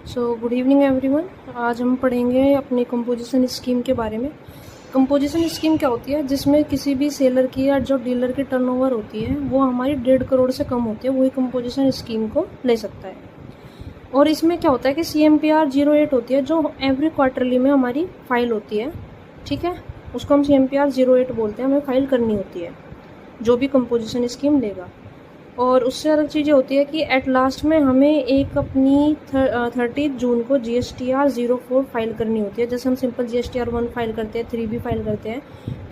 Good evening everyone. आज हम पढ़ेंगे अपनी कंपोजिशन स्कीम के बारे में। कंपोजिशन स्कीम क्या होती है, जिसमें किसी भी सेलर की या जो डीलर की टर्नओवर होती है वो हमारी 1.5 करोड़ से कम होती है, वही कंपोजिशन स्कीम को ले सकता है। और इसमें क्या होता है कि CMPR 08 होती है, जो एवरी क्वार्टरली में हमारी फाइल होती है। ठीक है, उसको हम CMPR 08 बोलते हैं, हमें फाइल करनी होती है जो भी कंपोजिशन स्कीम लेगा। और उससे अलग चीज़ ये होती है कि एट लास्ट में हमें एक अपनी 30 जून को GSTR 04 फाइल करनी होती है। जैसे हम सिंपल GSTR 1 फाइल करते हैं, 3 भी फाइल करते हैं,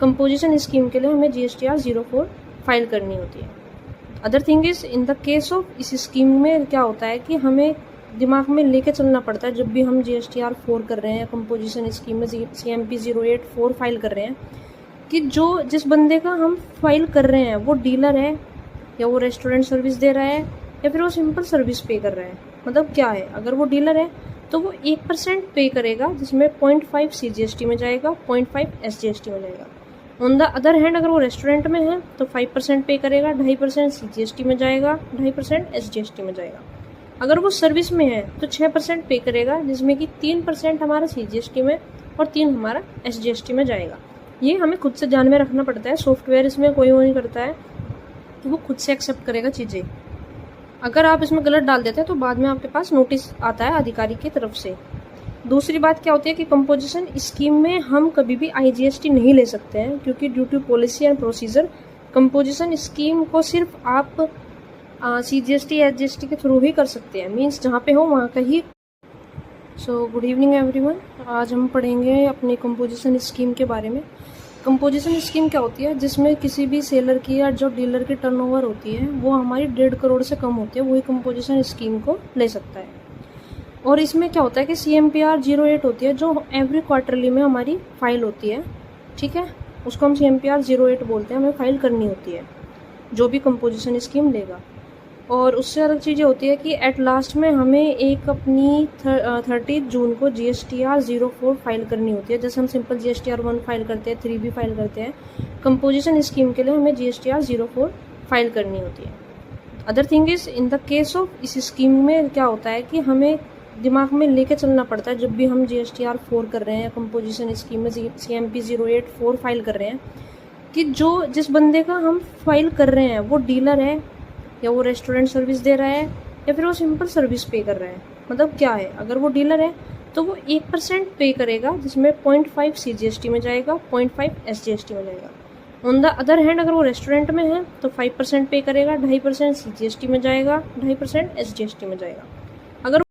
कंपोजिशन स्कीम के लिए हमें GSTR 04 फाइल करनी होती है। Other thing is, in the case of इस स्कीम में क्या होता है कि हमें दिमाग में लेके चलना पड़ता है जब भी हम GSTR 4 कर रहे हैं, कंपोजिशन स्कीम में CMP 08 4 फाइल कर रहे हैं, कि जो जिस बंदे का हम फाइल कर रहे हैं वो डीलर है, या वो रेस्टोरेंट सर्विस दे रहा है, या फिर वो सिंपल सर्विस पे कर रहा है। मतलब क्या है, अगर वो डीलर है तो वो 1% पे करेगा, जिसमें 0.5 CGST में जाएगा, 0.5 SGST में जाएगा। ऑन द अदर हैंड, अगर वो रेस्टोरेंट में है तो 5% पे करेगा, 2.5% CGST में जाएगा, 2.5% SGST में जाएगा। अगर वो सर्विस में है तो 6% पे करेगा, जिसमें कि 3% हमारा CGST में और 3 हमारा SGST में जाएगा। ये हमें खुद से ध्यान में रखना पड़ता है, सॉफ्टवेयर इसमें कोई वो नहीं करता है, तो वो खुद से एक्सेप्ट करेगा चीज़ें। अगर आप इसमें गलत डाल देते हैं तो बाद में आपके पास नोटिस आता है अधिकारी की तरफ से। दूसरी बात क्या होती है कि कंपोजिशन स्कीम में हम कभी भी IGST नहीं ले सकते हैं, क्योंकि due to policy and procedure composition scheme को सिर्फ आप CGST SGST के थ्रू ही कर सकते हैं, मीन्स जहाँ पे हो वहाँ का ही। Good evening everyone. आज हम पढ़ेंगे अपनी कंपोजिशन स्कीम के बारे में। कंपोजिशन स्कीम क्या होती है, जिसमें किसी भी सेलर की या जो डीलर की टर्नओवर होती है वो हमारी 1.5 करोड़ से कम होती है, वही कंपोजिशन स्कीम को ले सकता है। और इसमें क्या होता है कि CMPR 08 होती है, जो एवरी क्वार्टरली में हमारी फाइल होती है। ठीक है, उसको हम CMPR 08 बोलते हैं, हमें फाइल करनी होती है जो भी कंपोजिशन स्कीम लेगा। और उससे अलग चीज़ ये होती है कि एट लास्ट में हमें एक अपनी 30 जून को GSTR 04 फाइल करनी होती है। जैसे हम सिंपल GSTR 1 फाइल करते हैं, 3 भी फाइल करते हैं, कंपोजिशन स्कीम के लिए हमें GSTR 04 फाइल करनी होती है। Other thing is, in the case of इस स्कीम में क्या होता है कि हमें दिमाग में लेके चलना पड़ता है जब भी हम GSTR 4 कर रहे हैं, कंपोजिशन स्कीम में CMP 08 4 फाइल कर रहे हैं, कि जो जिस बंदे का हम फाइल कर रहे हैं वो डीलर है, या वो रेस्टोरेंट सर्विस दे रहा है, या फिर वो सिंपल सर्विस पे कर रहा है। मतलब क्या है, अगर वो डीलर है तो वो 1% पे करेगा, जिसमें 0.5 CGST में जाएगा, 0.5 SGST में जाएगा। ऑन द अदर हैंड, अगर वो रेस्टोरेंट में है तो 5% पे करेगा, 2.5% CGST में जाएगा, 2.5% SGST में जाएगा। अगर